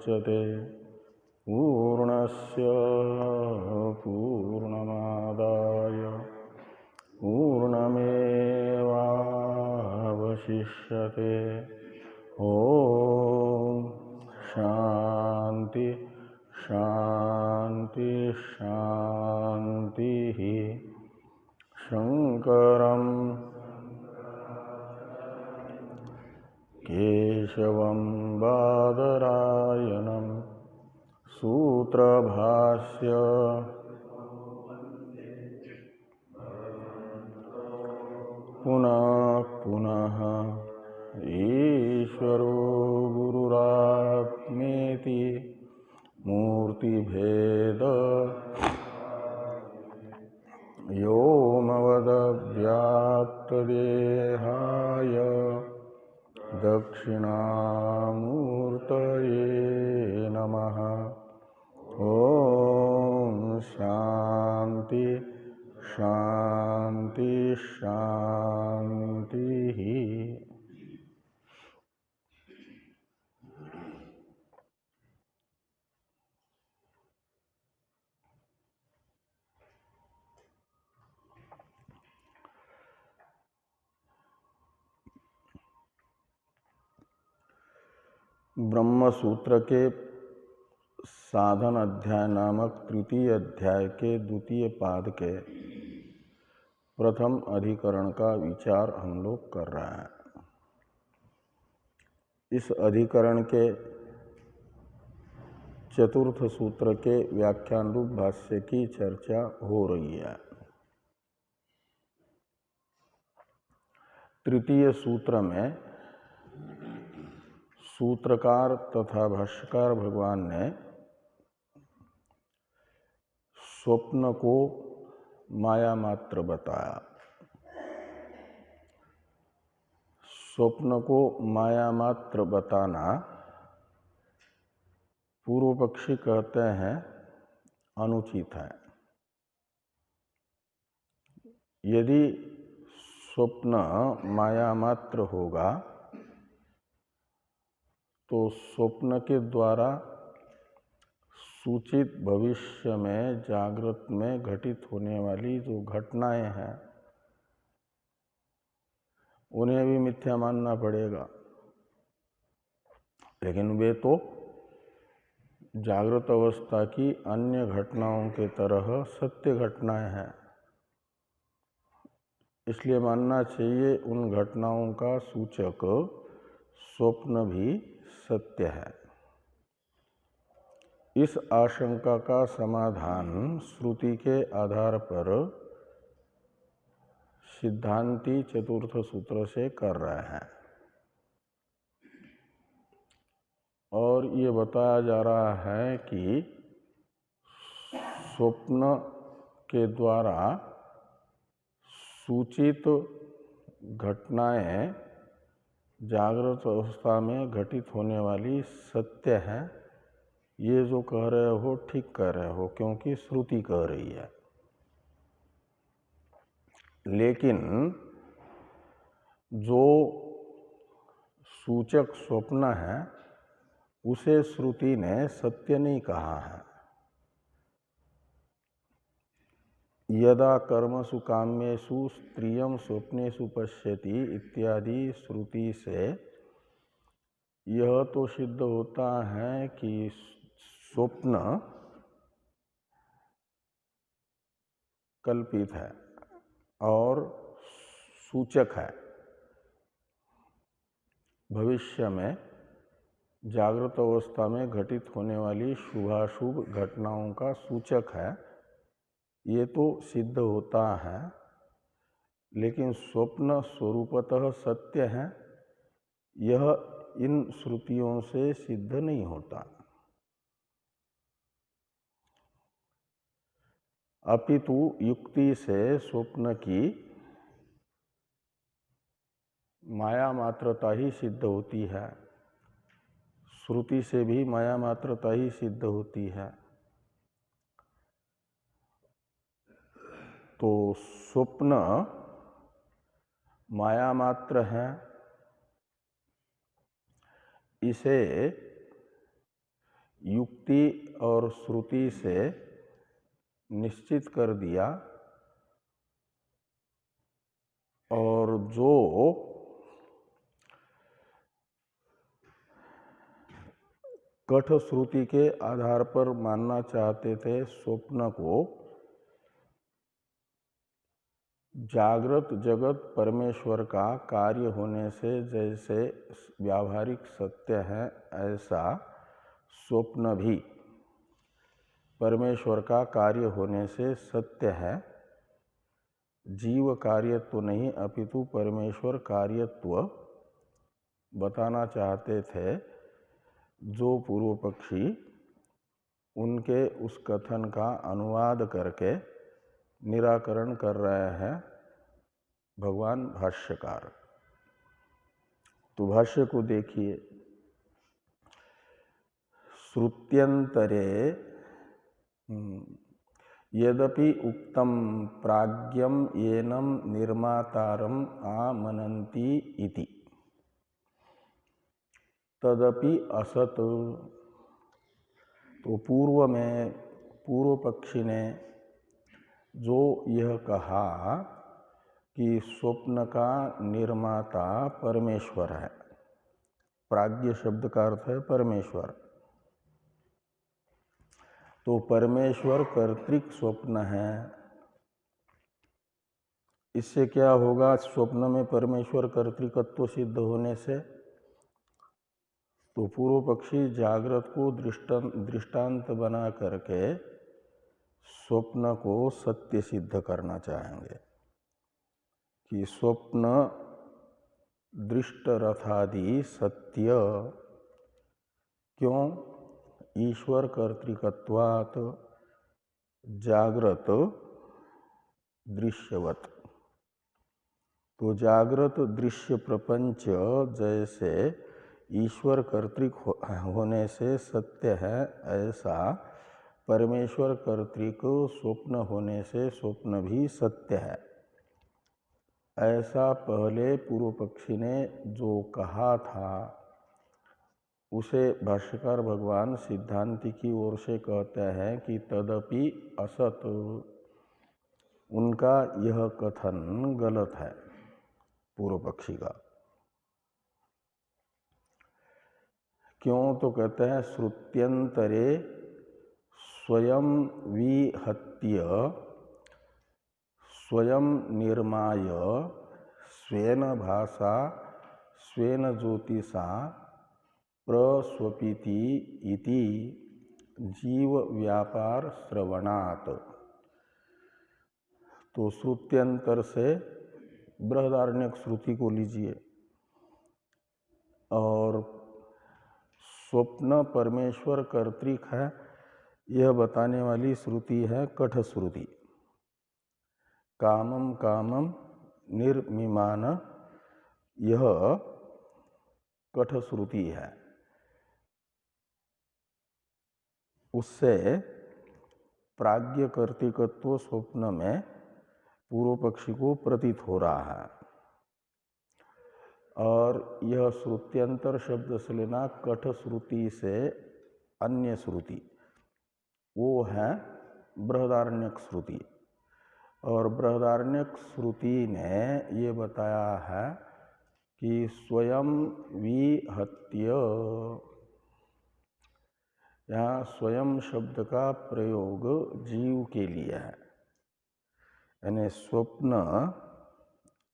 मुच्यते पूर्णस्य पूर्णमादाय पूर्णमेवावशिष्यते। ओम शांति शांति शांति। शंकरं केशवं बादरायणं सूत्रभाष्य पुनः पुनः ईश्वरो गुरुरात्मेति मूर्तिभेद व्योमवद्व्याप्तदेहाय दक्षिणामूर्तये नमः। ओम शांति शांति शांति। ब्रह्म सूत्र के साधन अध्याय नामक तृतीय अध्याय के द्वितीय पाद के प्रथम अधिकरण का विचार हम लोग कर रहे हैं। इस अधिकरण के चतुर्थ सूत्र के व्याख्यान रूप भाष्य की चर्चा हो रही है। तृतीय सूत्र में सूत्रकार तथा भाष्यकार भगवान ने स्वप्न को माया मात्र बताया। स्वप्न को माया मात्र बताना पूर्व पक्षी कहते हैं अनुचित है। यदि स्वप्न माया मात्र होगा तो स्वप्न के द्वारा सूचित भविष्य में जागृत में घटित होने वाली जो घटनाएं हैं उन्हें भी मिथ्या मानना पड़ेगा, लेकिन वे तो जागृत अवस्था की अन्य घटनाओं के तरह सत्य घटनाएं हैं। इसलिए मानना चाहिए उन घटनाओं का सूचक स्वप्न भी सत्य है। इस आशंका का समाधान श्रुति के आधार पर सिद्धांती चतुर्थ सूत्र से कर रहे हैं और ये बताया जा रहा है कि स्वप्न के द्वारा सूचित घटनाएं जागृत अवस्था में घटित होने वाली सत्य है। ये जो कह रहे हो ठीक कह रहे हो, क्योंकि श्रुति कह रही है। लेकिन जो सूचक स्वप्न है उसे श्रुति ने सत्य नहीं कहा है। यदा कर्मसु काम्येषु स्त्रियं स्वप्नेषु पश्यति इत्यादि श्रुति से यह तो सिद्ध होता है कि स्वप्न कल्पित है और सूचक है। भविष्य में जागृत अवस्था में घटित होने वाली शुभाशुभ घटनाओं का सूचक है, ये तो सिद्ध होता है। लेकिन स्वप्न स्वरूपतः सत्य है, यह इन श्रुतियों से सिद्ध नहीं होता। अपितु युक्ति से स्वप्न की माया मात्रता ही सिद्ध होती है, श्रुति से भी माया मात्रता ही सिद्ध होती है। तो स्वप्न माया मात्र है, इसे युक्ति और श्रुति से निश्चित कर दिया, और जो कठ श्रुति के आधार पर मानना चाहते थे स्वप्न को, जागृत जगत परमेश्वर का कार्य होने से जैसे व्यावहारिक सत्य है, ऐसा स्वप्न भी परमेश्वर का कार्य होने से सत्य है। जीव कार्यत्व नहीं अपितु परमेश्वर कार्यत्व बताना चाहते थे जो पूर्व पक्षी, उनके उस कथन का अनुवाद करके निराकरण कर रहे हैं भगवान भाष्यकार। तो भाष्य को देखिए, श्रुत्यंतरे यद्यपि उक्तम प्राज्ञम येनम निर्मातारम आमनन्ति इति तदपि असत। तो पूर्व में पूर्व पक्षी ने जो यह कहा कि स्वप्न का निर्माता परमेश्वर है, प्राज्ञ शब्द का अर्थ है परमेश्वर, तो परमेश्वर कर्तृक स्वप्न है। इससे क्या होगा, स्वप्न में परमेश्वर कर्तृकत्व सिद्ध होने से? तो पूर्व पक्षी जागृत को दृष्टांत बना करके स्वप्न को सत्य सिद्ध करना चाहेंगे कि स्वप्न दृष्ट रथादि सत्य। क्यों? ईश्वर कर्तृकत्वात् जागृत दृश्यवत। तो जागृत दृश्य प्रपंच जैसे ईश्वर कर्तृक होने से सत्य है, ऐसा परमेश्वर कर्तृक स्वप्न होने से स्वप्न भी सत्य है। ऐसा पहले पूर्व पक्षी ने जो कहा था, उसे भाष्यकार भगवान सिद्धांति की ओर से कहते हैं कि तदपि असत, उनका यह कथन गलत है पूर्व पक्षी का। क्यों? तो कहते हैं श्रुत्यंतरे स्वयं विहत्य स्वयं निर्माय स्वेन भाषा स्वेन ज्योतिषा प्रस्वपिति इति जीव व्यापार श्रवणात्। तो श्रुत्यंतर से बृहदारण्यक श्रुति को लीजिए, और स्वप्न परमेश्वर कर्तृक है यह बताने वाली श्रुति है कठ श्रुति। कामम कामम निर्मिमान, यह कठ श्रुति है। उससे प्राज्ञ कर्तृकत्व स्वप्न में पूर्व पक्षी को प्रतीत हो रहा है। और यह श्रुत्यंतर शब्द से लेना कठ श्रुति से अन्य श्रुति, वो है बृहदारण्यक श्रुति। और बृहदारण्यक श्रुति ने ये बताया है कि स्वयं विहत्य, यहाँ स्वयं शब्द का प्रयोग जीव के लिए है, यानी स्वप्न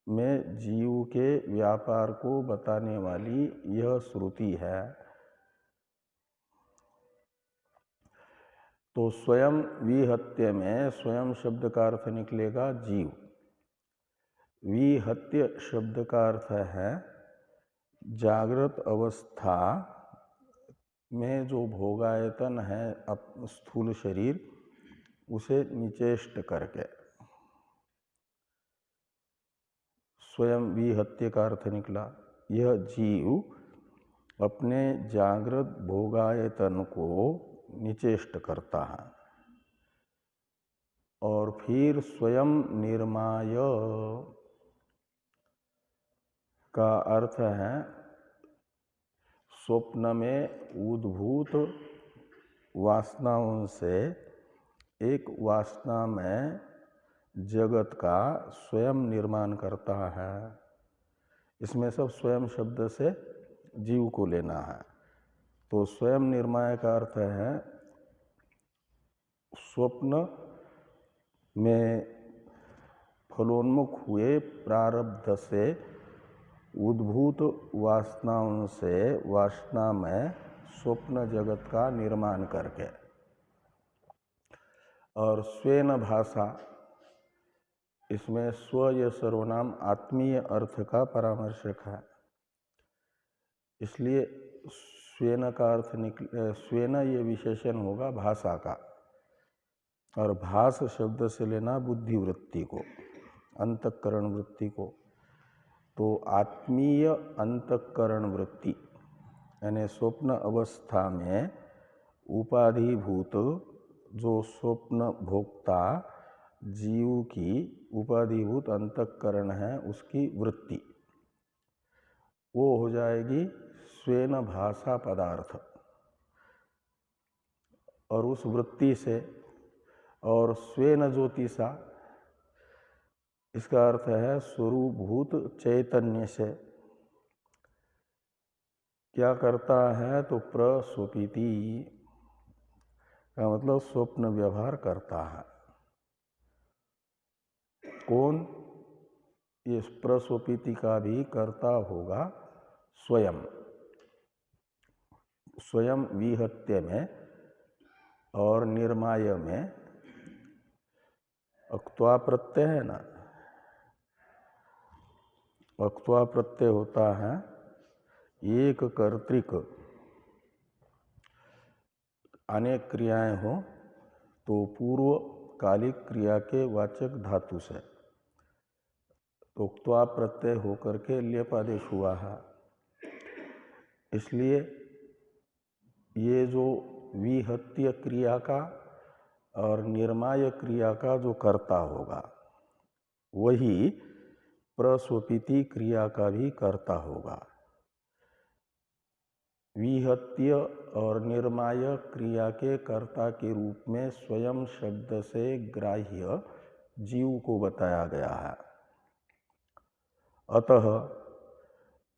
में जीव के व्यापार को बताने वाली यह श्रुति है। तो स्वयं विहत्य में स्वयं शब्द का अर्थ निकलेगा जीव। विहत्य शब्द का अर्थ है जागृत अवस्था में जो भोगायतन है स्थूल शरीर, उसे निचेष्ट करके स्वयं विहत्य का अर्थ निकला। यह जीव अपने जागृत भोगायतन को निचेष्ट करता है, और फिर स्वयं निर्माय का अर्थ है स्वप्न में उद्भूत वासनाओं से एक वासना में जगत का स्वयं निर्माण करता है। इसमें सब स्वयं शब्द से जीव को लेना है। तो स्वयं निर्माण का अर्थ है स्वप्न में फलोन्मुख हुए प्रारब्ध से उद्भूत वासनाओं से वासना में स्वप्न जगत का निर्माण करके, और स्वेन भाषा, इसमें स्व ये सर्वनाम आत्मीय अर्थ का परामर्शक है, इसलिए स्वेन का अर्थ निकले, स्वेन ये विशेषण होगा भाषा का, और भास शब्द से लेना बुद्धि वृत्ति को, अंतःकरण वृत्ति को। तो आत्मीय अंतःकरण वृत्ति यानी स्वप्न अवस्था में उपाधिभूत जो स्वप्न भोक्ता जीव की उपाधिभूत अंतःकरण है उसकी वृत्ति, वो हो जाएगी स्वेन भाषा पदार्थ। और उस वृत्ति से, और स्वेन ज्योतिषा, इसका अर्थ है स्वरूपभूत चैतन्य से। क्या करता है तो प्रस्वपिति का मतलब स्वप्न व्यवहार करता है। कौन? ये प्रस्वपिति का भी करता होगा स्वयं। स्वयं विहत्य में और निर्माय में अक्त्वा प्रत्यय है ना, अक्त्वा प्रत्यय होता है एक कर्तृक, अनेक क्रियाएं हो तो पूर्व कालिक क्रिया के वाचक धातु से, तो क्त्वा प्रत्यय होकर के ल्यपादेश हुआ है। इसलिए ये जो विहत्य क्रिया का और निर्माय क्रिया का जो कर्ता होगा वही प्रस्वपिति क्रिया का भी कर्ता होगा। विहत्य और निर्माय क्रिया के कर्ता के रूप में स्वयं शब्द से ग्राह्य जीव को बताया गया है। अतः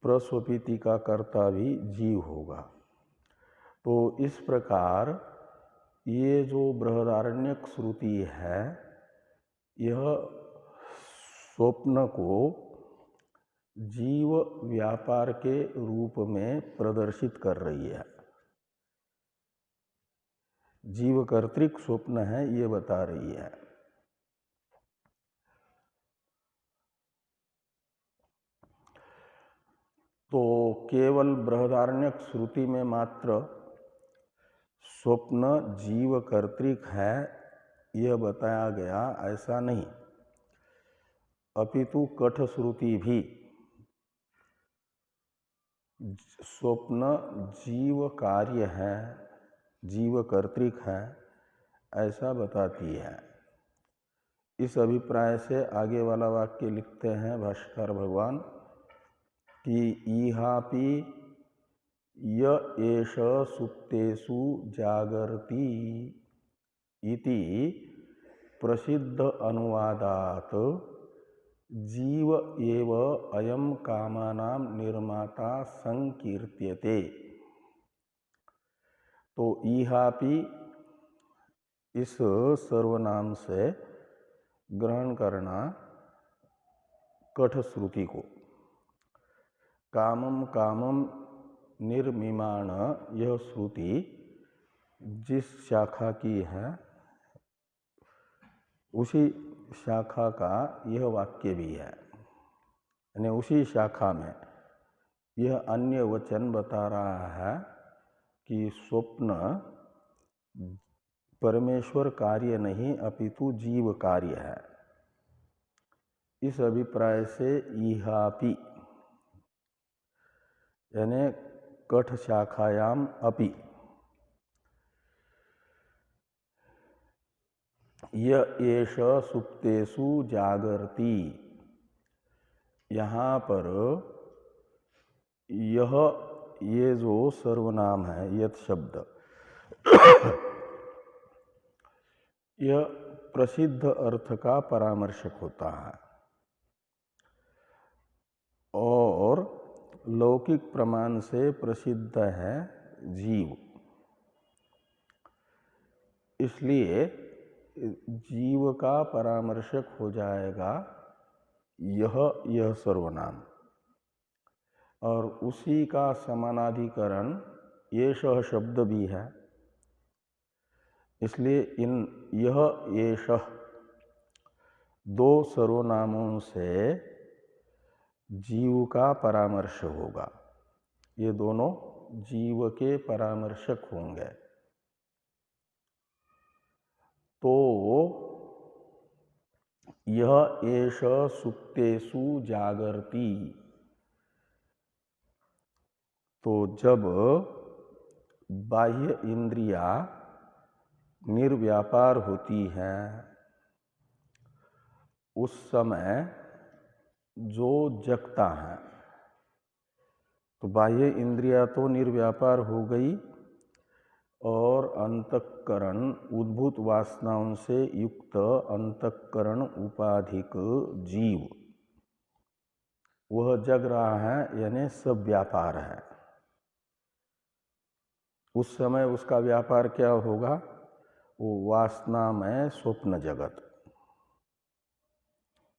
प्रस्वपिति का कर्ता भी जीव होगा। तो इस प्रकार ये जो बृहदारण्यक श्रुति है यह स्वप्न को जीव व्यापार के रूप में प्रदर्शित कर रही है। जीव कर्तृक स्वप्न है ये बता रही है। तो केवल बृहदारण्यक श्रुति में मात्र स्वप्न जीव कर्तृक है यह बताया गया ऐसा नहीं, अपितु कठ श्रुति भी स्वप्न जीव कार्य है, जीव कर्तृक है ऐसा बताती है। इस अभिप्राय से आगे वाला वाक्य लिखते हैं भाष्यकार भगवान कि इहापि य एष सुप्तेषु जागर्ति इति प्रसिद्ध अनुवादात जीव एव अयम कामानां निर्माता संकीर्त्यते। तो इहापि इस सर्वनाम से ग्रहण करना कठ श्रुति को, कामम कामम निर्मिमाण यह श्रुति जिस शाखा की है उसी शाखा का यह वाक्य भी है, यानी उसी शाखा में यह अन्य वचन बता रहा है कि स्वप्न परमेश्वर कार्य नहीं अपितु जीव कार्य है। इस अभिप्राय से इहापि यानी कठ शाखायाम अपि य एष सुप्तेषु जागर्ति, यहाँ पर यह ये जो सर्वनाम है यत शब्द यह प्रसिद्ध अर्थ का परामर्शक होता है और लौकिक प्रमाण से प्रसिद्ध है जीव। इसलिए जीव का परामर्शक हो जाएगा यह सर्वनाम, और उसी का समानाधिकरण येष शब्द भी है। इसलिए इन यह येष दो सर्वनामों से जीव का परामर्श होगा। ये दोनों जीव के परामर्शक होंगे। तो यह एष सुप्तेषु जागर्ति, तो जब बाह्य इंद्रिया निर्व्यापार होती हैं उस समय जो जगता है, तो बाह्य इंद्रिया तो निर्व्यापार हो गई और अंतःकरण उद्भूत वासनाओं से युक्त अंतःकरण उपाधिक जीव वह जग रहा है, यानी सब व्यापार है। उस समय उसका व्यापार क्या होगा? वो वासनामय स्वप्न जगत।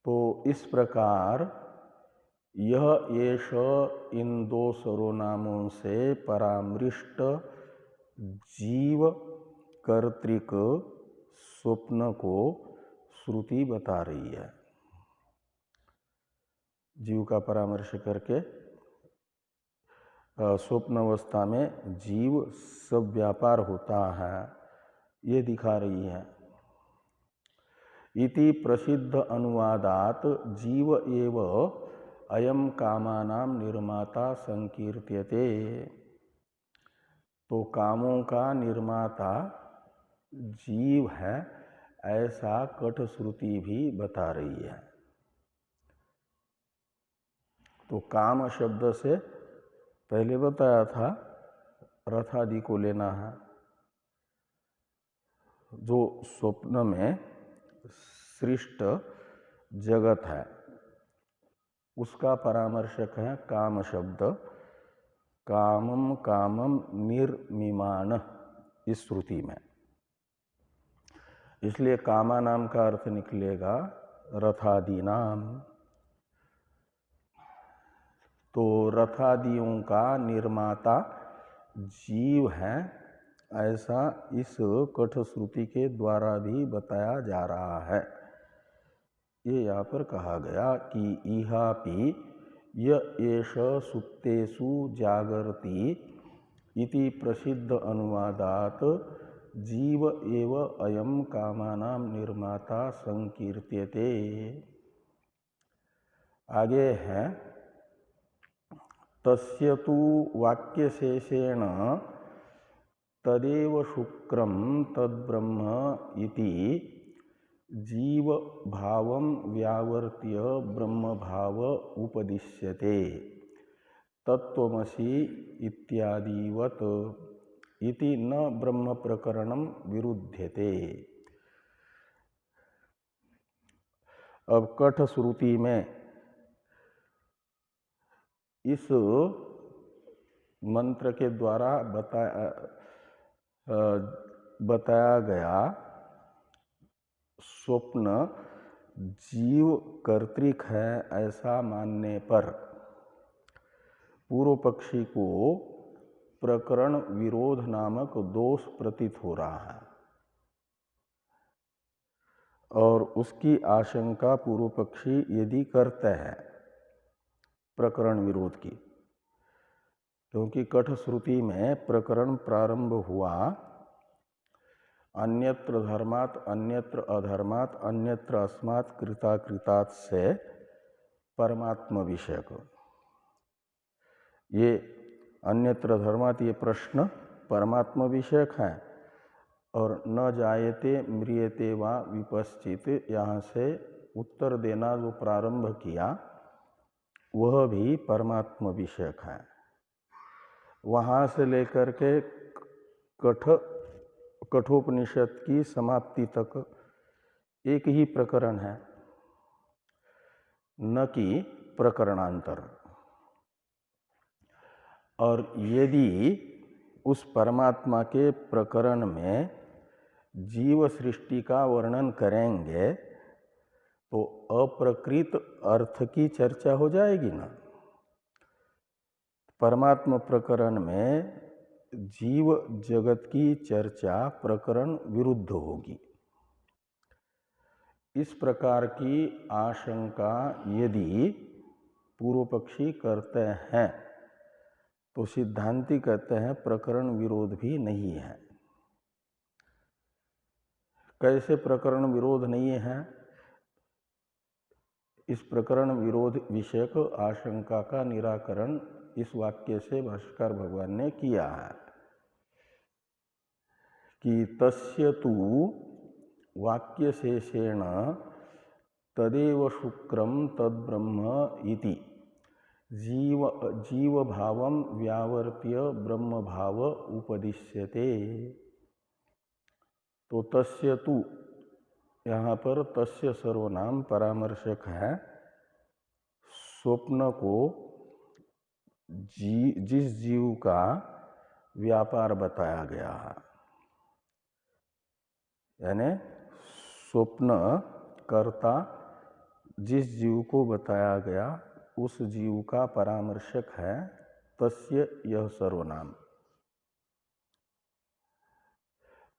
तो इस प्रकार यह येष इन दो सर्वनामों से परामृष्ट जीव कर्तृक स्वप्न को श्रुति बता रही है। जीव का परामर्श करके स्वप्न अवस्था में जीव सब व्यापार होता है, ये दिखा रही है। इति प्रसिद्ध अनुवादात जीव एव अयम कामानाम निर्माता संकीर्त्यते। तो कामों का निर्माता जीव है, ऐसा कठ श्रुति भी बता रही है। तो काम शब्द से पहले बताया था रथ आदि को लेना है। जो स्वप्न में सृष्ट जगत है उसका परामर्शक है काम शब्द। कामम कामम निर्मिमाण इस श्रुति में, इसलिए कामा नाम का अर्थ निकलेगा रथादि नाम। तो रथादियों का निर्माता जीव है, ऐसा इस कठ श्रुति के द्वारा भी बताया जा रहा है। ये यहाँ पर कहा गया कि इहापि य एष सुप्तेषु जागर्ति इति प्रसिद्ध अनुवादात जीव एव अयम कामानाम निर्माता संकीर्त्यते। आगे है तस्य तु वाक्यशेषेण तदेव शुक्रम तद्ब्रह्म इति जीव भावं व्यावर्त्य ब्रह्म भाव उपदिश्यते तत्त्वमसि इत्यादिवत इति न ब्रह्म प्रकरणम विरुध्यते। अब कठ श्रुति में इस मंत्र के द्वारा बताया गया स्वप्न जीव कर्तृक है, ऐसा मानने पर पूर्व पक्षी को प्रकरण विरोध नामक दोष प्रतीत हो रहा है और उसकी आशंका पूर्व पक्षी यदि करते हैं प्रकरण विरोध की, क्योंकि कठ श्रुति में प्रकरण प्रारंभ हुआ अन्यत्र धर्मात् अन्यत्र अधर्मात् अन्यत्र अस्मात् कृताकृतात् से परमात्म विषयक। ये अन्यत्र धर्मात् ये प्रश्न परमात्म विषयक है और न जायते म्रियते वा विपश्चित, यहाँ से उत्तर देना जो प्रारंभ किया वह भी परमात्म विषयक है। वहाँ से लेकर के कठ कठोपनिषद की समाप्ति तक एक ही प्रकरण है, न कि प्रकरणांतर। और यदि उस परमात्मा के प्रकरण में जीव सृष्टि का वर्णन करेंगे तो अप्रकृत अर्थ की चर्चा हो जाएगी ना। परमात्मा प्रकरण में जीव जगत की चर्चा प्रकरण विरुद्ध होगी। इस प्रकार की आशंका यदि पूर्व पक्षी करते हैं तो सिद्धांती कहते हैं प्रकरण विरोध भी नहीं है। कैसे प्रकरण विरोध नहीं है? इस प्रकरण विरोध विषयक आशंका का निराकरण इस वाक्य से भाष्यकार भगवान ने किया है कि तस्य तु वाक्य शेषेण तदेव शुक्रम तद्ब्रह्म इति जीव भावम व्यावर्त्य ब्रह्म भाव उपदिश्यते। तो तस्य तु, यहाँ पर तस्य सर्वनाम परामर्शक है। स्वप्न को जिस जीव का व्यापार बताया गया है, यानी स्वप्न कर्ता जिस जीव को बताया गया उस जीव का परामर्शक है तस्य यह सर्वनाम।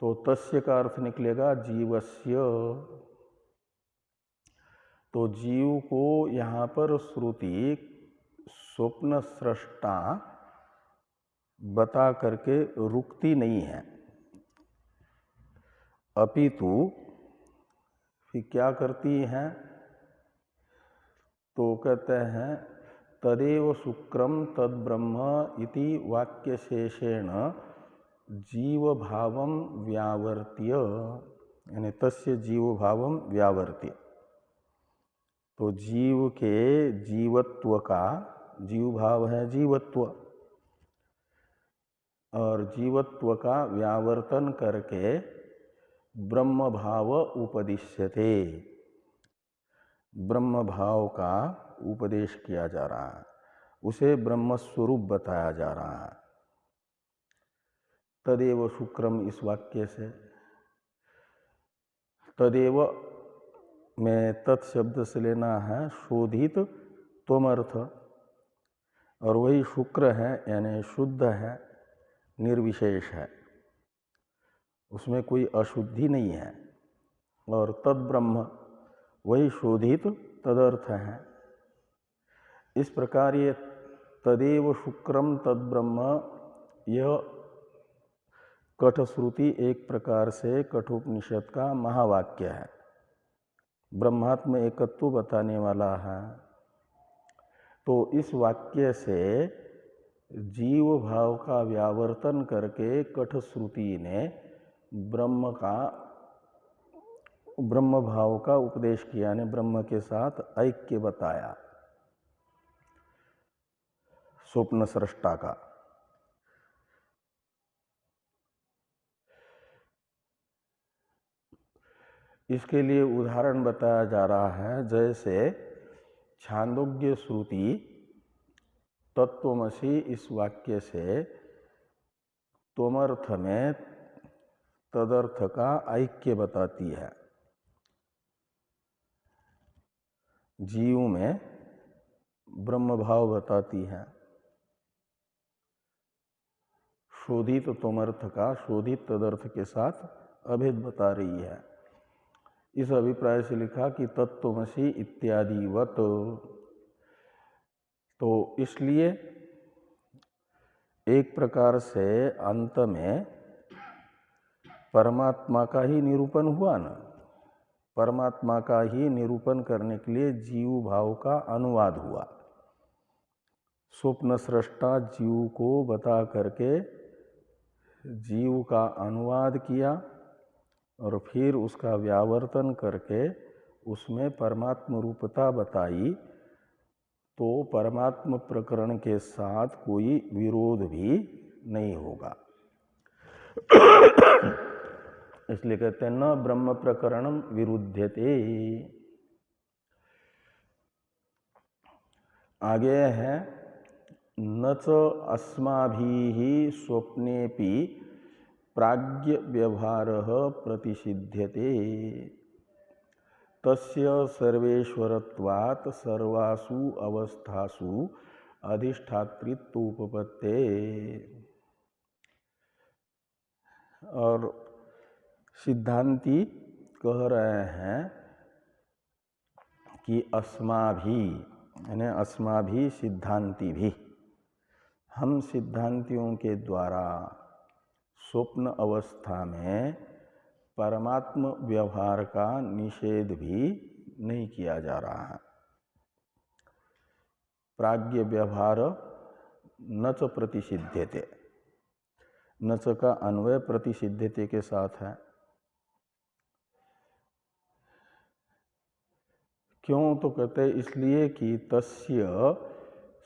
तो तस्य का अर्थ निकलेगा जीवस्य। तो जीव को यहाँ पर श्रुति स्वप्न सृष्टा बता करके रुकती नहीं है, अपितु फिर क्या करती है? तो कहते हैं तदेव शुक्रम तद्ब्रह्म इति वाक्य शेषेण जीव भावम व्यावर्त्य, यानी तस्य जीव भावम व्यावर्त्य। तो जीव के जीवत्व का, जीव भाव है जीवत्व, और जीवत्व का व्यावर्तन करके ब्रह्म भाव उपदिश्यते, ब्रह्म भाव का उपदेश किया जा रहा है, उसे ब्रह्म स्वरूप बताया जा रहा है। तदेव शुक्रम इस वाक्य से, तदेव में तत्शब्द से लेना है शोधित त्वमर्थ, और वही शुक्र है यानी शुद्ध है, निर्विशेष है, उसमें कोई अशुद्धि नहीं है। और तद ब्रह्म वही शोधित तदर्थ है। इस प्रकार ये तदेव शुक्रम तद ब्रह्म, यह कठश्रुति एक प्रकार से कठोपनिषद का महावाक्य है, ब्रह्मात्म एकत्व बताने वाला है। तो इस वाक्य से जीव भाव का व्यावर्तन करके कठश्रुति ने ब्रह्म भाव का उपदेश किया, यानी ब्रह्म के साथ ऐक्य बताया स्वप्न सृष्टा का। इसके लिए उदाहरण बताया जा रहा है, जैसे छांदोग्य श्रुति तत्त्वमसि इस वाक्य से त्वमर्थ में तदर्थ का ऐक्य बताती है, जीव में ब्रह्म भाव बताती है, शोधित त्वमर्थ का शोधित तदर्थ के साथ अभेद बता रही है। इस अभिप्राय से लिखा कि तत्त्वमसि इत्यादिवत। तो इसलिए एक प्रकार से अंत में परमात्मा का ही निरूपण हुआ ना। परमात्मा का ही निरूपण करने के लिए जीव भाव का अनुवाद हुआ। स्वप्न सृष्टा जीव को बता करके जीव का अनुवाद किया और फिर उसका व्यावर्तन करके उसमें परमात्म रूपता बताई, तो परमात्म प्रकरण के साथ कोई विरोध भी नहीं होगा। इसलिए कहते हैं न ब्रह्म प्रकरणम विरुध्यते। आगे है न च अस्माभिः स्वप्नेपि प्राज्ञ व्यवहारः प्रतिषिध्यते तस्य सर्वेश्वरत्वात् सर्वासु अवस्थासु अधिष्ठातृत्वोपपत्ते। और सिद्धांती कह रहे हैं कि अस्माभि यानी अस्माभि सिद्धांति भी, हम सिद्धांतियों के द्वारा स्वप्न अवस्था में परमात्म व्यवहार का निषेध भी नहीं किया जा रहा है। प्राज्ञ व्यवहार न च प्रतिषिध्यते, न च का अन्वय प्रतिषिध्यते के साथ है। क्यों? तो कहते इसलिए कि तस्य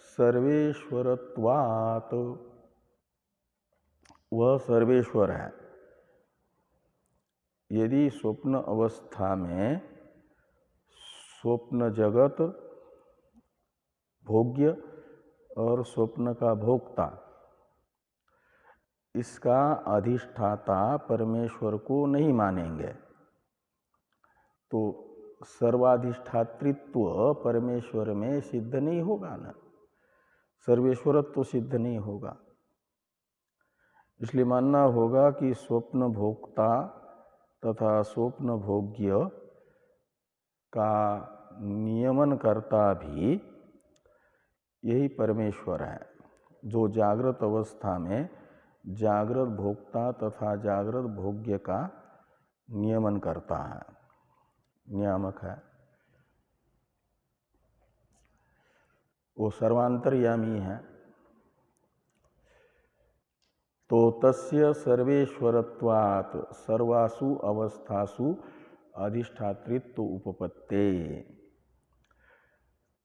सर्वेश्वरत्वात्, वह सर्वेश्वर है। यदि स्वप्न अवस्था में स्वप्न जगत भोग्य और स्वप्न का भोक्ता, इसका अधिष्ठाता परमेश्वर को नहीं मानेंगे तो सर्वाधिष्ठातृत्व परमेश्वर में सिद्ध नहीं होगा ना, सर्वेश्वरत्व तो सिद्ध नहीं होगा। इसलिए मानना होगा कि स्वप्न भोक्ता तथा स्वप्न भोग्य का नियमन करता भी यही परमेश्वर है, जो जागृत अवस्था में जागृत भोक्ता तथा जागृत भोग्य का नियमन करता है, नियामक है। वो सर्वांतर्यामी है। तो तस्य सर्वेश्वरत्वात् सर्वासु अवस्थासु अधिष्ठातृत्व उपपत्ते।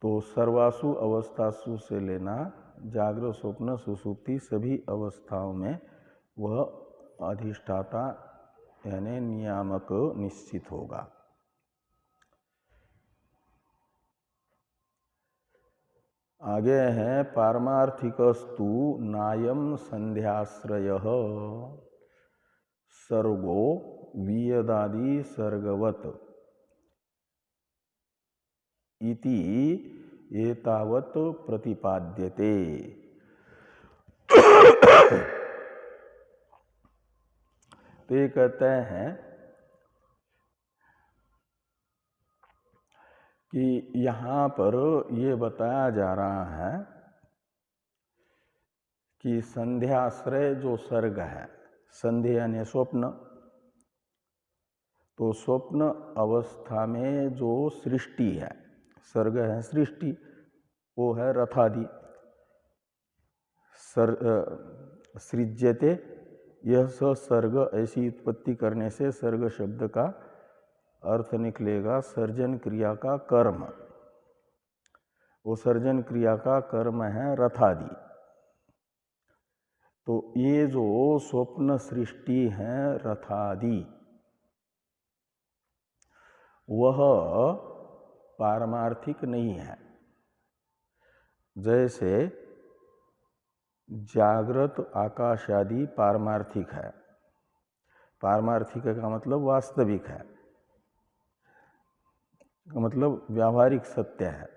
तो सर्वासु अवस्थासु से लेना जागृत स्वप्न सुषुप्ति सभी अवस्थाओं में वह अधिष्ठाता यानी नियामक निश्चित होगा। आगे है पारमार्थिकस्तु नायम संध्याश्रयः सर्गो वियदादि सर्गवत इति एतावत् प्रतिपाद्यते। तो ये कहते हैं कि यहाँ पर ये बताया जा रहा है कि संध्याश्रय जो सर्ग है, संध्या यानी स्वप्न, तो स्वप्न अवस्था में जो सृष्टि है, सर्ग है सृष्टि, वो है रथादि। सृज्यते यह स सर्ग, ऐसी उत्पत्ति करने से सर्ग शब्द का अर्थ निकलेगा सर्जन क्रिया का कर्म। वो सर्जन क्रिया का कर्म है रथादि। तो ये जो स्वप्न सृष्टि है रथादि, वह पारमार्थिक नहीं है। जैसे जागृत आकाश आदि पारमार्थिक है, पारमार्थिक का मतलब वास्तविक है, मतलब व्यावहारिक सत्य है।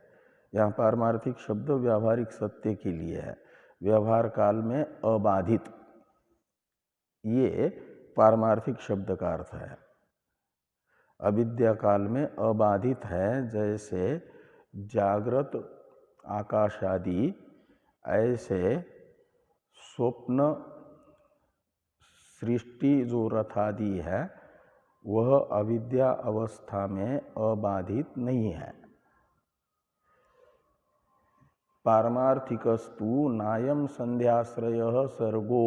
यहाँ पारमार्थिक शब्द व्यावहारिक सत्य के लिए है, व्यवहार काल में अबाधित, ये पारमार्थिक शब्द का अर्थ है। अविद्या काल में अबाधित है, जैसे जागृत आकाश आदि, ऐसे स्वप्न सृष्टि जो रथादि है वह अविद्या अवस्था में अबाधित नहीं है। पारमार्थिकस्तु नायम संध्याश्रयः सर्गो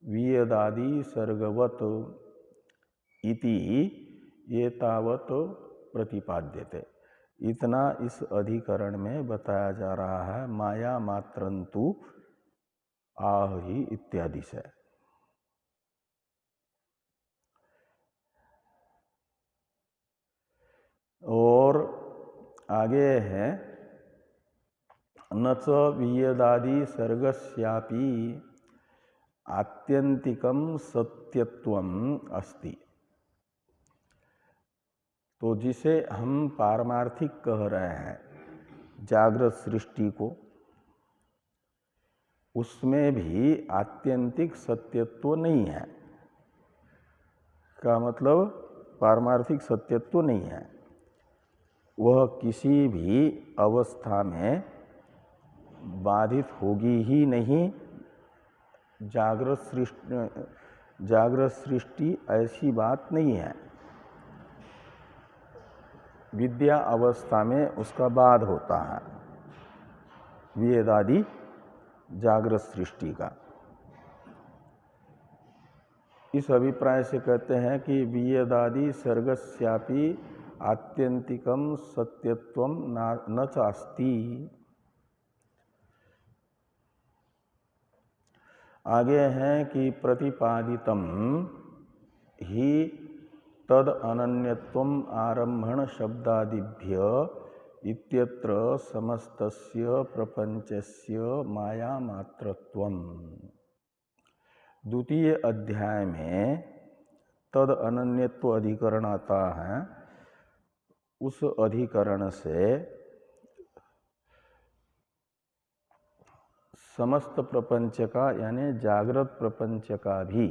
वियदादि सर्गवत इति एतावत् प्रतिपाद्यते। इतना इस अधिकरण में बताया जा रहा है, माया मात्रंतु आहि इत्यादि से। और आगे है न च वियदादि सर्गस्यापि आत्यंतिकम सत्यत्वम अस्ति। तो जिसे हम पारमार्थिक कह रहे हैं जागृत सृष्टि को, उसमें भी आत्यंतिक सत्यत्व नहीं है। का मतलब पारमार्थिक सत्यत्व नहीं है, वह किसी भी अवस्था में बाधित होगी ही नहीं। जागृत सृष्टि ऐसी बात नहीं है, विद्या अवस्था में उसका बाध होता है, वेदादि जागृत सृष्टि का। इस अभिप्राय से कहते हैं कि वियदादि सर्गस्यापि आत्यंतिकम सत्यत्वम न चास्ति। आगे हैं कि प्रतिपादितम ही तद अनन्यत्वम आरंभण शब्दादिभ्य इत्यत्र समस्तस्य प्रपंचस्य माया मात्रत्वम। द्वितीय अध्याय में तद अनन्यत्व अधिकरण आता है। उस अधिकरण से समस्त प्रपंच का यानी जागृत प्रपंच का भी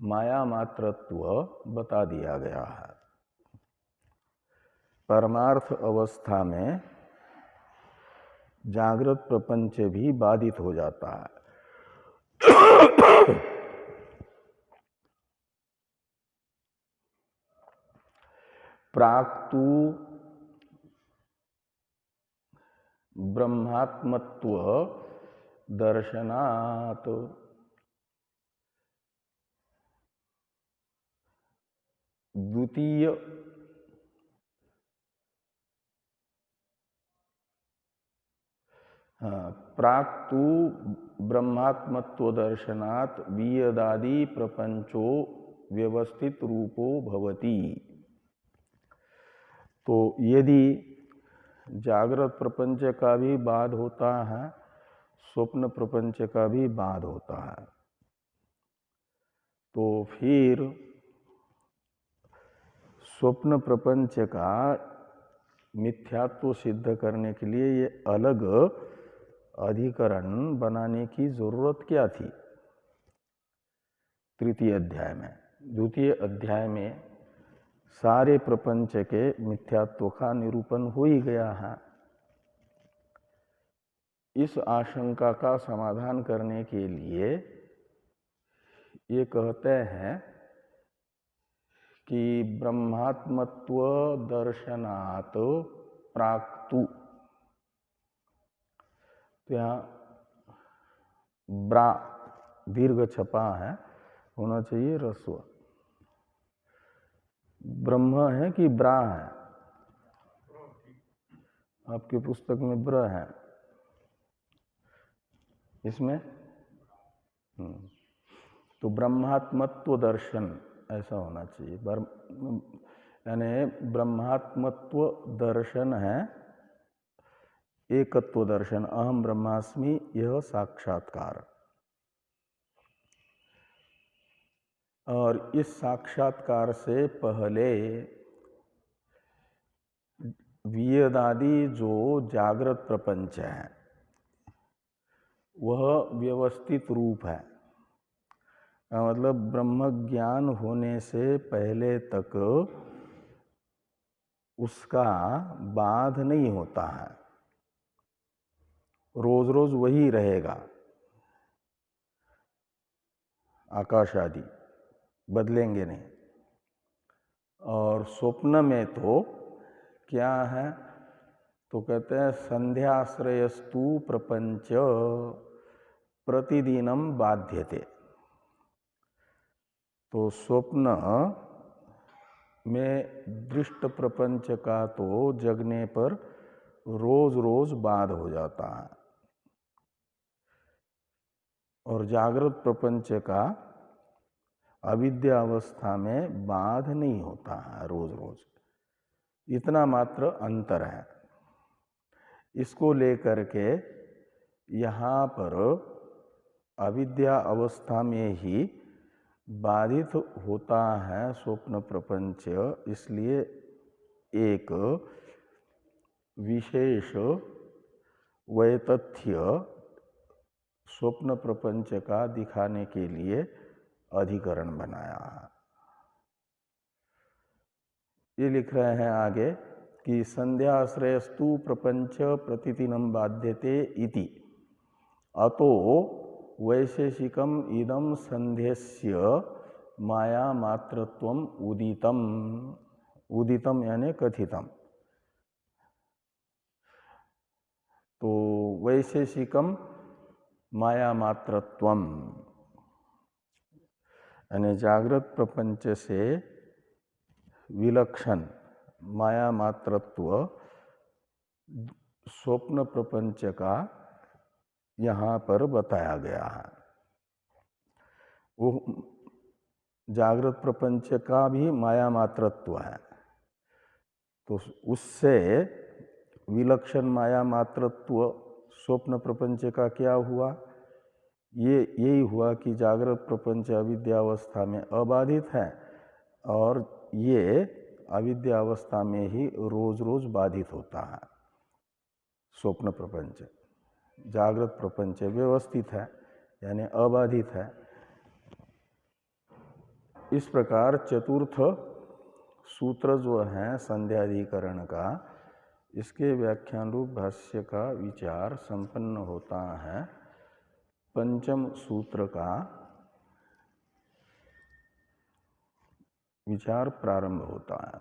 माया मात्रत्व बता दिया गया है। परमार्थ अवस्था में जागृत प्रपंच भी बाधित हो जाता है। प्राक्तु ब्रह्मात्मत्व दर्शनात्। द्वितीय प्राक्तु ब्रह्मात्मत्व दर्शनात् वियदादि प्रपंचो व्यवस्थित रूपो भवति। तो यदि जागृत प्रपंच का भी बाध होता है, स्वप्न प्रपंच का भी बाध होता है, तो फिर स्वप्न प्रपंच का मिथ्यात्व सिद्ध करने के लिए ये अलग अधिकरण बनाने की जरूरत क्या थी? तृतीय अध्याय में, द्वितीय अध्याय में सारे प्रपंच के मिथ्यात्व का निरूपण हो ही गया है। इस आशंका का समाधान करने के लिए ये कहते हैं कि ब्रह्मात्मत्व दर्शनात् प्राक्तु, तो यहाँ ब्रा दीर्घ छपा है, होना चाहिए रस्व। ब्रह्म है कि ब्रा है? आपकी पुस्तक में ब्र है, इसमें तो ब्रह्मात्मत्व दर्शन ऐसा होना चाहिए। यानी ब्रह्मात्मत्व दर्शन है एकत्व दर्शन, अहम ब्रह्मास्मि यह साक्षात्कार। और इस साक्षात्कार से पहले वियदादि जो जागृत प्रपंच है वह व्यवस्थित रूप है। मतलब ब्रह्म ज्ञान होने से पहले तक उसका बाध नहीं होता है, रोज रोज वही रहेगा, आकाश आदि बदलेंगे नहीं। और स्वप्न में तो क्या है? तो कहते हैं संध्याश्रयस्तु प्रपंच प्रतिदिनम बाध्यते। तो स्वप्न में दृष्ट प्रपंच का तो जगने पर रोज रोज बाध हो जाता है, और जागृत प्रपंच का अविद्या अवस्था में बाध नहीं होता है रोज रोज। इतना मात्र अंतर है। इसको लेकर के यहाँ पर अविद्या अवस्था में ही बाधित होता है स्वप्न प्रपंच, इसलिए एक विशेष वैतथ्य स्वप्न प्रपंच का दिखाने के लिए अधिकरण बनाया है। ये लिख रहे हैं आगे कि संध्याश्रयस्तु प्रपंच प्रतिदिनं बाध्यते इति अतो वैशेषिकम इदम संध्यस्य माया मात्रत्वम उदितम, उदितम यानी कथितम। तो वैशेषिकम माया मात्रत्वम यानी जागृत प्रपंच से विलक्षण माया मात्रत्व स्वप्न प्रपंच का यहाँ पर बताया गया है। वो जागृत प्रपंच का भी माया मात्रत्व है, तो उससे विलक्षण माया मात्रत्व स्वप्न प्रपंच का क्या हुआ? ये यही हुआ कि जागृत प्रपंच अविद्यावस्था में अबाधित है और ये अविद्यावस्था में ही रोज रोज बाधित होता है। स्वप्न प्रपंच, जागृत प्रपंच व्यवस्थित है यानी अबाधित है। इस प्रकार चतुर्थ सूत्र जो है संध्याधिकरण का, इसके व्याख्यान रूप भाष्य का विचार संपन्न होता है। पंचम सूत्र का विचार प्रारंभ होता है।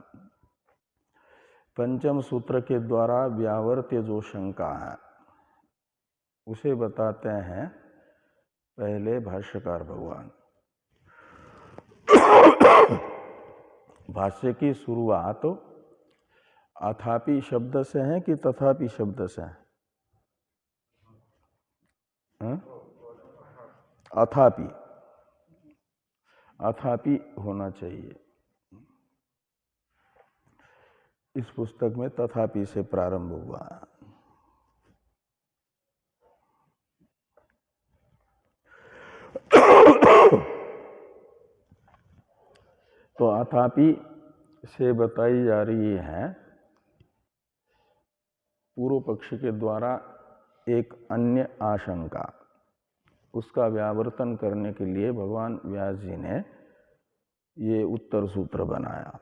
पंचम सूत्र के द्वारा व्यावर्त्य जो शंका है उसे बताते हैं पहले भाष्यकार भगवान। भाष्य की शुरुआत अथापि शब्द से है कि तथापि शब्द से है? अथापि, अथापि होना चाहिए। इस पुस्तक में तथापि से प्रारंभ हुआ है। तो अथापि से बताई जा रही है पूर्व पक्ष के द्वारा एक अन्य आशंका, उसका व्यावर्तन करने के लिए भगवान व्यास जी ने ये उत्तर सूत्र बनाया।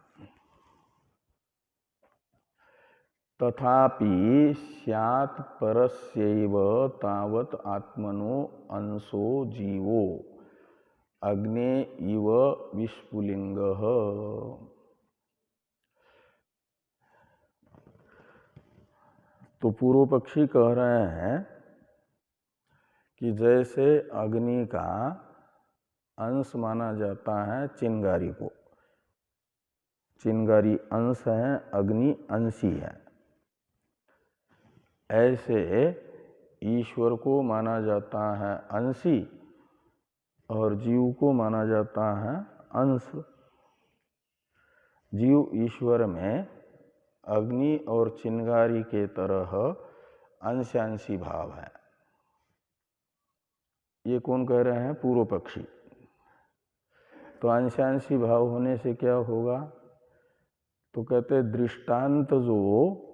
तथापि स्यात् परस्यैव तावत् आत्मनो अंशो जीवो अग्ने इव विस्फुलिंगः। तो पूर्व पक्षी कह रहे हैं कि जैसे अग्नि का अंश माना जाता है चिंगारी को, चिंगारी अंश है, अग्नि अंशी है, ऐसे ईश्वर को माना जाता है अंशी और जीव को माना जाता है अंश। जीव ईश्वर में अग्नि और चिंगारी के तरह अंशांशी भाव है। ये कौन कह रहे हैं? पूर्व पक्षी। तो अंशांशी भाव होने से क्या होगा? तो कहते दृष्टांत जो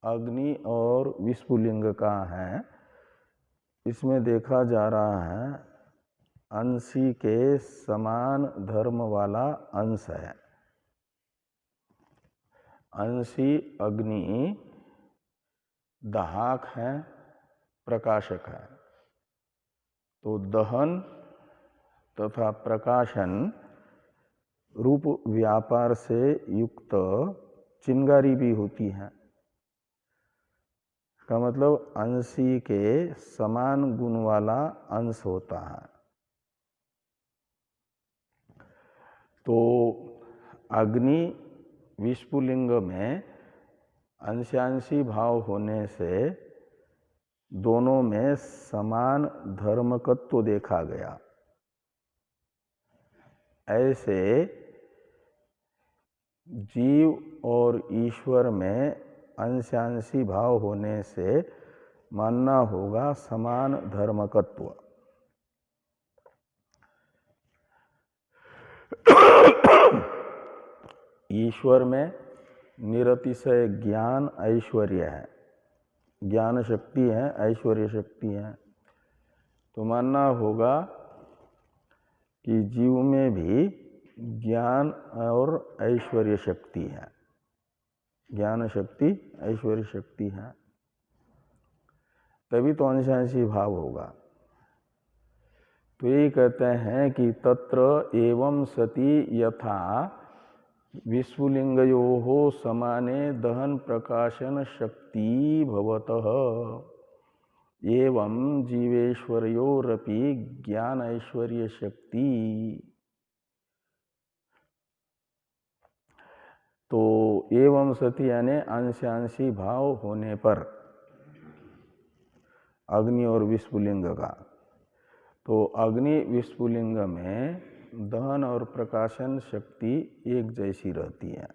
अग्नि और विस्फुलिंग का है, इसमें देखा जा रहा है अंशी के समान धर्म वाला अंश है। अंशी अग्नि दाहक है, प्रकाशक है। तो दहन तथा प्रकाशन रूप व्यापार से युक्त चिंगारी भी होती है। का मतलब अंशी के समान गुण वाला अंश होता है। तो अग्नि विस्फुलिंग में अंशांशी भाव होने से दोनों में समान धर्मकत्व देखा गया। ऐसे जीव और ईश्वर में अंशांशी भाव होने से मानना होगा समान धर्मकत्व। ईश्वर में निरतिशय ज्ञान ऐश्वर्य है, ज्ञान शक्ति है, ऐश्वर्य शक्ति है। तो मानना होगा कि जीव में भी ज्ञान और ऐश्वर्य शक्ति है, ज्ञान शक्ति ऐश्वर्य शक्ति है, तभी तो अंशांशी भाव होगा। तो ये कहते हैं कि तत्र एवं सति यथा विस्फुलिंगयोः समाने दहन प्रकाशन शक्ति भवतः एवं जीवेश्वर्योरपि ज्ञान ऐश्वर्य शक्ति। तो एवं सति यानी अंशांशी भाव होने पर अग्नि और विस्फुलिंग का, तो अग्नि विस्फुलिंग में दहन और प्रकाशन शक्ति एक जैसी रहती है।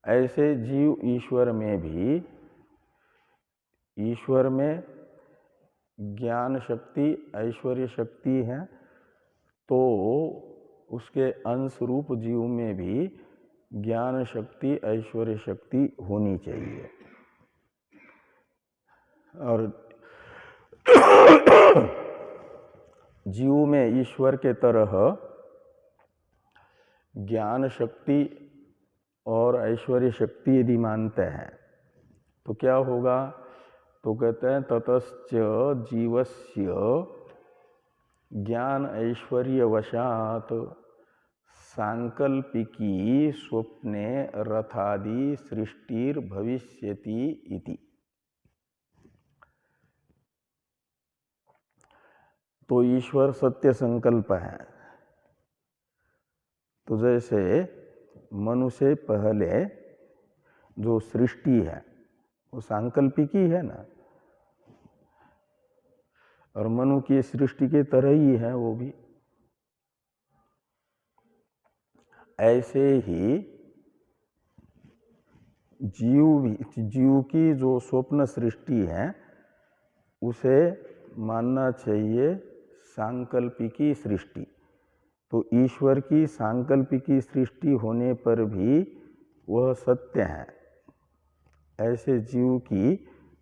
ऐसे जीव ईश्वर में भी, ईश्वर में ज्ञान शक्ति ऐश्वर्य शक्ति है, तो उसके अंश रूप जीव में भी ज्ञान शक्ति ऐश्वर्य शक्ति होनी चाहिए। और जीव में ईश्वर के तरह ज्ञान शक्ति और ऐश्वर्य शक्ति यदि मानते हैं तो क्या होगा? तो कहते हैं ततश्च जीवस्य ज्ञान ऐश्वर्य वशात सांकल्पिकी स्वप्ने रथादि सृष्टिर भविष्यति इति। तो ईश्वर सत्य संकल्प है। तो जैसे मनुष्य पहले जो सृष्टि है वो सांकल्पिकी है ना, और मनु की सृष्टि के तरह ही है वो भी। ऐसे ही जीव की जो स्वप्न सृष्टि है उसे मानना चाहिए सांकल्पिकी सृष्टि। तो ईश्वर की सांकल्पिकी सृष्टि होने पर भी वह सत्य है। ऐसे जीव की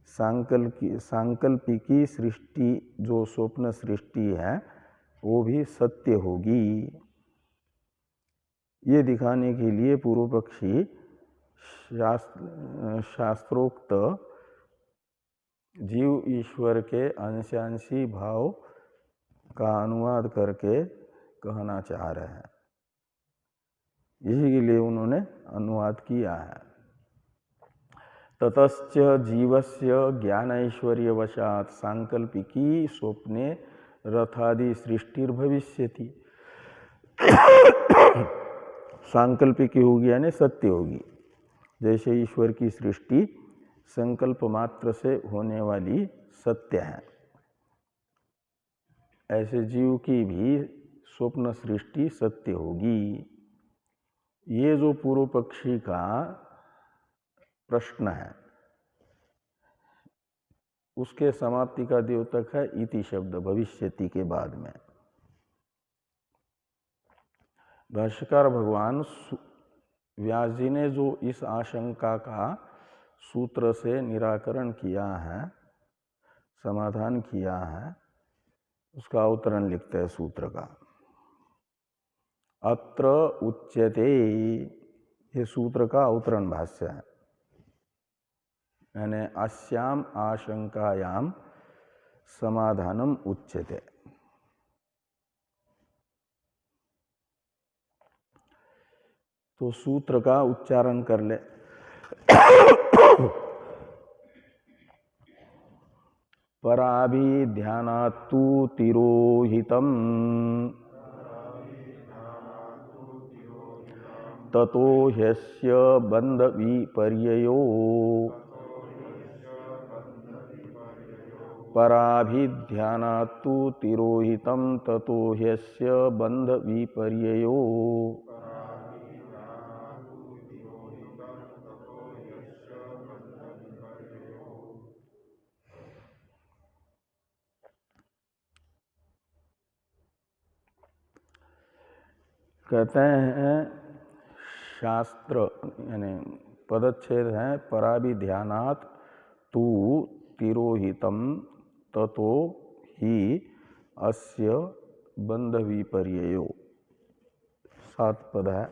सांकल्पिकी सृष्टि जो स्वप्न सृष्टि है वो भी सत्य होगी। ये दिखाने के लिए पूर्व पक्षी शास्त्रोक्त जीव ईश्वर के अंशांशी भाव का अनुवाद करके कहना चाह रहे हैं। इसी के लिए उन्होंने अनुवाद किया है। ततश्च जीवस्य ज्ञान ऐश्वर्य वशात सांकल्पिकी स्वप्ने रथादि सृष्टिर भविष्यति। सांकल्पिकी होगी यानी सत्य होगी। जैसे ईश्वर की सृष्टि संकल्प मात्र से होने वाली सत्य है, ऐसे जीव की भी स्वप्न सृष्टि सत्य होगी। ये जो पूर्व पक्षी का प्रश्न है उसके समाप्ति का द्योतक है इति शब्द भविष्यति के बाद में। भाष्यकार भगवान व्यास जी ने जो इस आशंका का सूत्र से निराकरण किया है, समाधान किया है, उसका अवतरण लिखते हैं सूत्र का। अत्र उच्यते, ये सूत्र का अवतरण भाष्य है। यानी अस्याम आशंकायाम समाधानम उच्यते। तो सूत्र का उच्चारण कर ले। पराभिध्यानात्तु तिरोहितम् ततो ह्यस्य बंध विपर्ययो पराभिध्यानात्तु तिरोहितं ततो ह्यस्य बंध विपर्ययो। कहते हैं शास्त्र यानी पदच्छेद है पराभिध्यानात् तु तिरोहितम ततो ही अस्य बंध विपर्ययो। 7 पद है।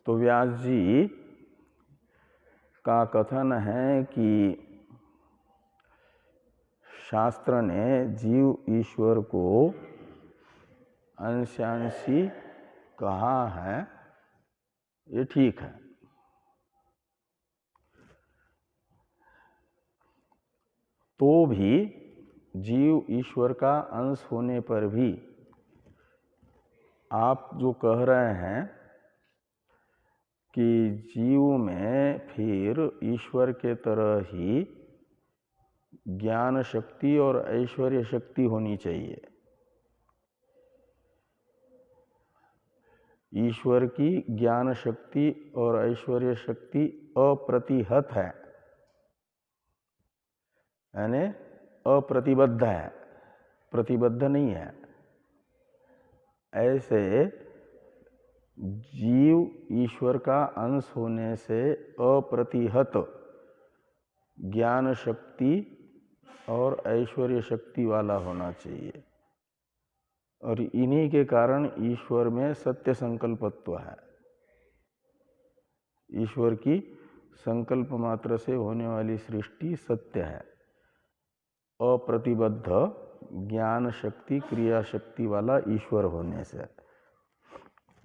तो व्यास जी का कथन है कि शास्त्र ने जीव ईश्वर को अंशांशी कहा है, ये ठीक है। तो भी जीव ईश्वर का अंश होने पर भी आप जो कह रहे हैं कि जीव में फिर ईश्वर के तरह ही ज्ञान शक्ति और ऐश्वर्य शक्ति होनी चाहिए। ईश्वर की ज्ञान शक्ति और ऐश्वर्य शक्ति अप्रतिहत है, यानी अप्रतिबद्ध है, प्रतिबद्ध नहीं है। ऐसे जीव ईश्वर का अंश होने से अप्रतिहत ज्ञान शक्ति और ऐश्वर्य शक्ति वाला होना चाहिए, और इन्हीं के कारण ईश्वर में सत्य संकल्पत्व है। ईश्वर की संकल्प मात्र से होने वाली सृष्टि सत्य है, अप्रतिबद्ध ज्ञान शक्ति क्रिया शक्ति वाला ईश्वर होने से।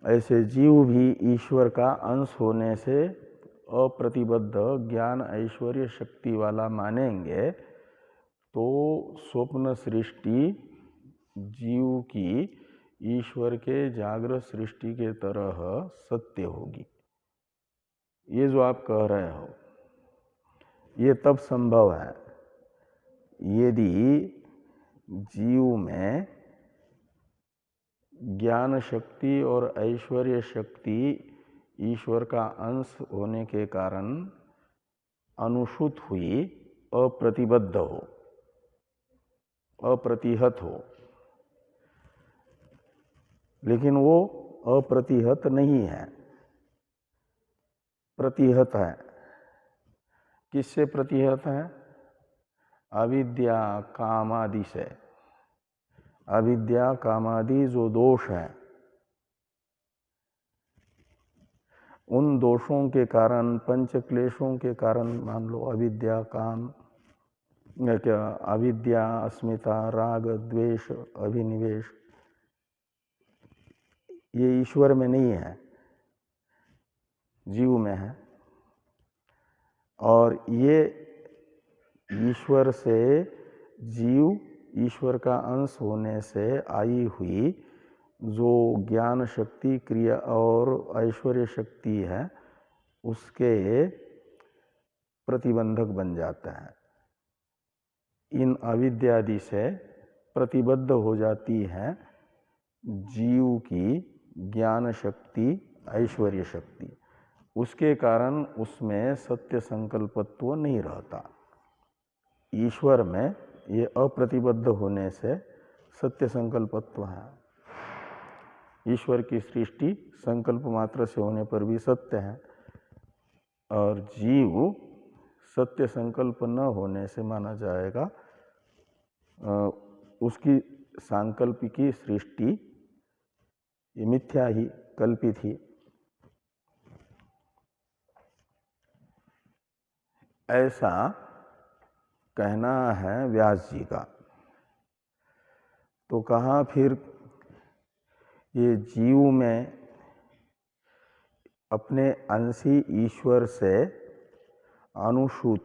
ऐसे जीव भी ईश्वर का अंश होने से अप्रतिबद्ध ज्ञान ऐश्वर्य शक्ति वाला मानेंगे तो स्वप्न सृष्टि जीव की ईश्वर के जागृत सृष्टि के तरह सत्य होगी। ये जो आप कह रहे हो ये तब संभव है यदि जीव में ज्ञान शक्ति और ऐश्वर्य शक्ति ईश्वर का अंश होने के कारण अनुसूत हुई अप्रतिबद्ध हो, अप्रतिहत हो। लेकिन वो अप्रतिहत नहीं है, प्रतिहत है। किससे प्रतिहत है? अविद्या कामादि से। अविद्या कामादि जो दोष है, उन दोषों के कारण, पंच क्लेशों के कारण, मान लो अविद्या काम, क्या अविद्या अस्मिता राग द्वेष अभिनिवेश, ये ईश्वर में नहीं है, जीव में है। और ये ईश्वर से जीव ईश्वर का अंश होने से आई हुई जो ज्ञान शक्ति क्रिया और ऐश्वर्य शक्ति है उसके प्रतिबंधक बन जाता है। इन अविद्यादि से प्रतिबद्ध हो जाती है जीव की ज्ञान शक्ति ऐश्वर्य शक्ति। उसके कारण उसमें सत्य संकल्पत्व नहीं रहता। ईश्वर में ये अप्रतिबद्ध होने से सत्य संकल्पत्व है। ईश्वर की सृष्टि संकल्प मात्र से होने पर भी सत्य है, और जीव सत्य संकल्प न होने से माना जाएगा उसकी सांकल्पिकी सृष्टि ये मिथ्या ही, कल्पित ही। ऐसा कहना है व्यास जी का। तो कहा फिर ये जीव में अपने अंशी ईश्वर से अनुसूत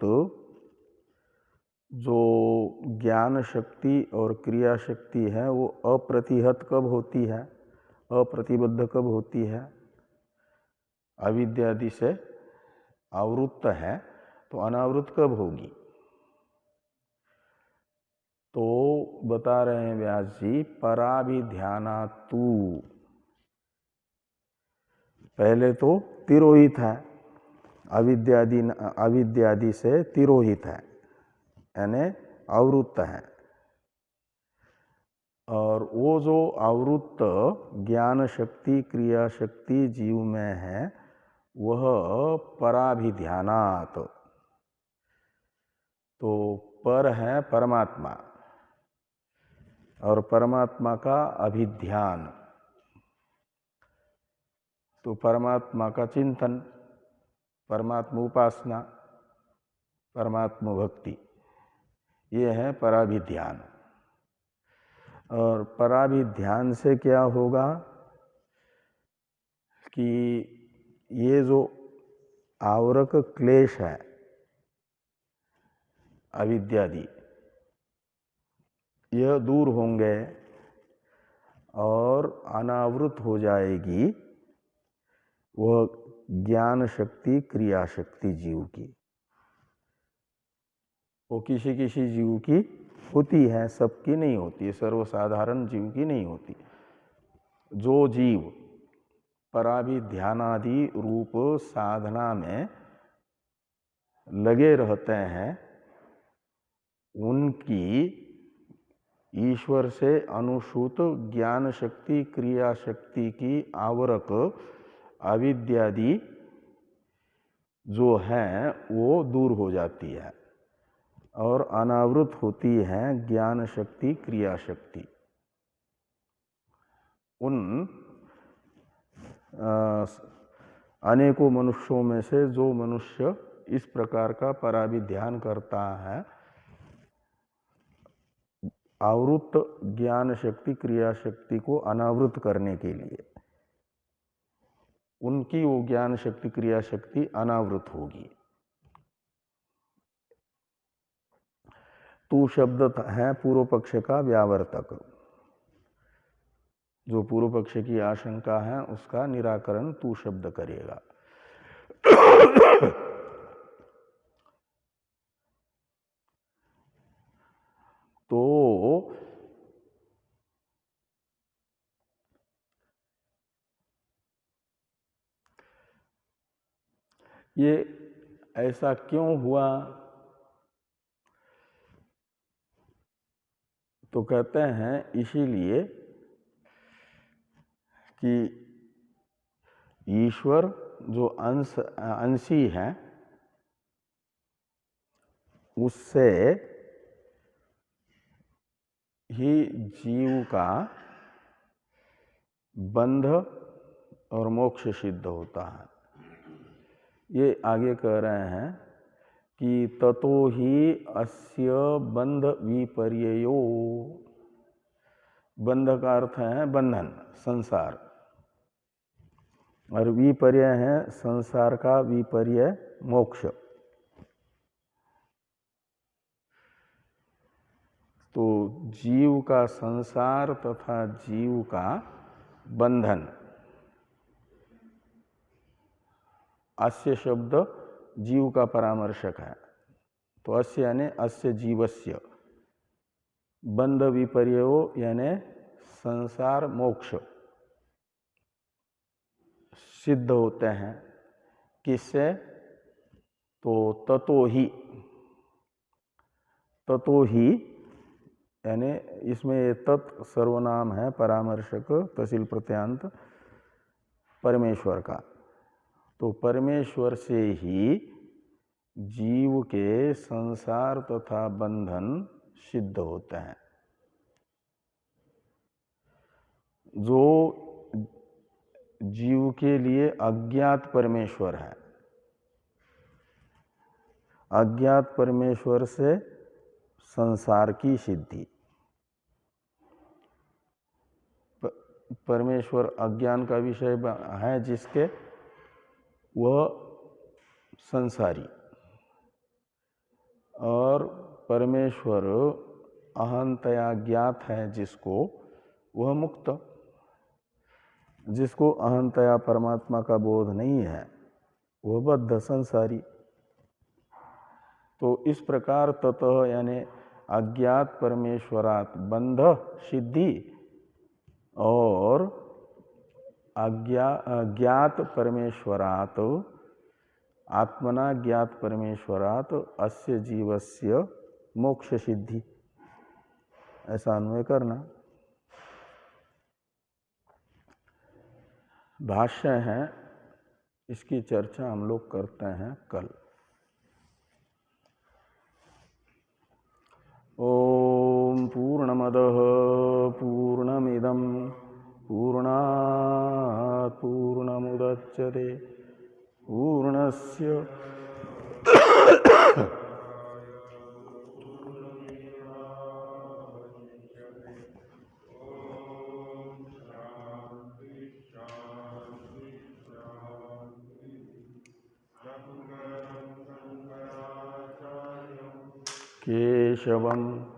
जो ज्ञान शक्ति और क्रिया शक्ति है वो अप्रतिहत कब होती है, अप्रतिबद्ध कब होती है? अविद्यादि से आवृत्त है तो अनावृत कब होगी? तो बता रहे हैं व्यास जी, पराभिध्यानातु, पहले तो तिरोहित है, अविद्यादि से तिरोहित है, यानी आवृत्त है। और वो जो आवृत्त ज्ञान शक्ति क्रिया शक्ति जीव में है वह पराभिध्यानात्, तो पर है परमात्मा और परमात्मा का अभिध्यान, तो परमात्मा का चिंतन, परमात्मा उपासना, परमात्मा भक्ति, ये है पराभिध्यान। और पराभिध्यान से क्या होगा कि ये जो आवरक क्लेश है अविद्यादि, यह दूर होंगे और अनावृत हो जाएगी वह ज्ञान शक्ति क्रिया शक्ति जीव की। वो किसी किसी जीव की होती है, सबकी नहीं होती, सर्वसाधारण जीव की नहीं होती। जो जीव पराभिध्यानादि रूप साधना में लगे रहते हैं उनकी ईश्वर से अनुसूत ज्ञान शक्ति क्रिया शक्ति की आवरक अविद्यादि जो है वो दूर हो जाती है और अनावृत होती है ज्ञान शक्ति क्रिया शक्ति। उन अनेकों मनुष्यों में से जो मनुष्य इस प्रकार का पराभिध्यान करता है, आवृत ज्ञान शक्ति क्रिया शक्ति को अनावृत करने के लिए, उनकी वो ज्ञान शक्ति क्रिया शक्ति अनावृत होगी। तू शब्द है पूर्व पक्ष का व्यावर्तक, जो पूर्व पक्ष की आशंका है उसका निराकरण तू शब्द करेगा। तो ये ऐसा क्यों हुआ? तो कहते हैं इसीलिए कि ईश्वर जो अंशी है उससे ही जीव का बंध और मोक्ष सिद्ध होता है। ये आगे कह रहे हैं कि ततो ही अस्य बंध विपर्ययो, बंध का अर्थ है बंधन संसार, और विपर्य है संसार का विपर्य मोक्ष। तो जीव का संसार तथा जीव का बंधन, अस्य शब्द जीव का परामर्शक है, तो अस्य यानी अस्य जीवस्य, बंध विपर्यो यानी संसार मोक्ष सिद्ध होते हैं। किससे? तो ततो ही यानी इसमें तत् सर्वनाम है परामर्शक तहसील प्रत्यांत परमेश्वर का, तो परमेश्वर से ही जीव के संसार तथा बंधन सिद्ध होते हैं। जो जीव के लिए अज्ञात परमेश्वर है, अज्ञात परमेश्वर से संसार की सिद्धि, परमेश्वर अज्ञान का विषय है जिसके, वह संसारी, और परमेश्वर अहंतया ज्ञात है जिसको, वह मुक्त। जिसको अहंतया परमात्मा का बोध नहीं है वह बद्ध संसारी। तो इस प्रकार ततः यानी अज्ञात परमेश्वरात बंध सिद्धि और ज्ञात परमेश्वरात आत्मना ज्ञात परमेश्वरात अस्य जीवस्य मोक्ष सिद्धि, ऐसा अन्वय करना। भाष्य है, इसकी चर्चा हम लोग करते हैं कल। ओम पूर्णमदः पूर्णमिदं पूर्णात् पूर्णमुदच्यते पूर्णस्य केशवम्